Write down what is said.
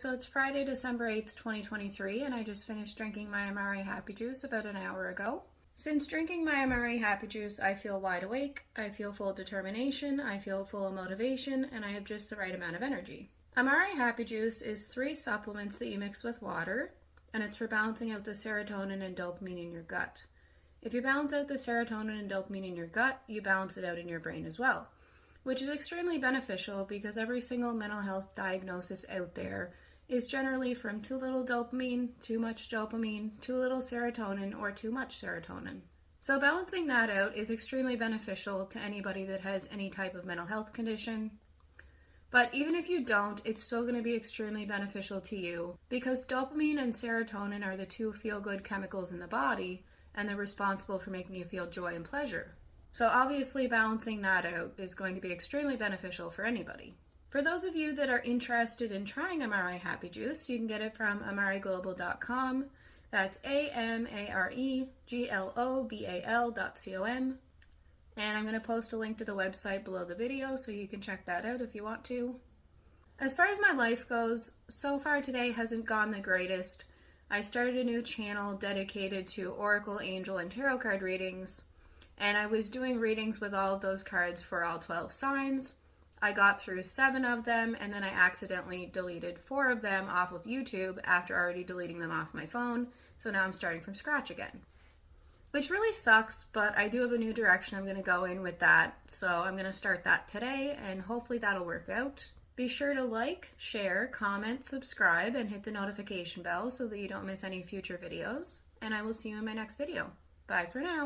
So it's Friday, December 8th, 2023, and I just finished drinking my Amare Happy Juice about an hour ago. Since drinking my Amare Happy Juice, I feel wide awake, I feel full of determination, I feel full of motivation, and I have just the right amount of energy. Amare Happy Juice is 3 supplements that you mix with water, and it's for balancing out the serotonin and dopamine in your gut. If you balance out the serotonin and dopamine in your gut, you balance it out in your brain as well, which is extremely beneficial because every single mental health diagnosis out there is generally from too little dopamine, too much dopamine, too little serotonin, or too much serotonin. So balancing that out is extremely beneficial to anybody that has any type of mental health condition. But even if you don't, it's still going to be extremely beneficial to you because dopamine and serotonin are the 2 feel-good chemicals in the body, and they're responsible for making you feel joy and pleasure. So obviously balancing that out is going to be extremely beneficial for anybody. For those of you that are interested in trying Amare Happy Juice, you can get it from amareglobal.com. That's AMAREGLOBAL.com. And I'm going to post a link to the website below the video so you can check that out if you want to. As far as my life goes, so far today hasn't gone the greatest. I started a new channel dedicated to Oracle, Angel, and Tarot card readings, and I was doing readings with all of those cards for all 12 signs. I got through 7 of them, and then I accidentally deleted 4 of them off of YouTube after already deleting them off my phone, so now I'm starting from scratch again. Which really sucks, but I do have a new direction I'm going to go in with that, so I'm going to start that today, and hopefully that'll work out. Be sure to like, share, comment, subscribe, and hit the notification bell so that you don't miss any future videos, and I will see you in my next video. Bye for now.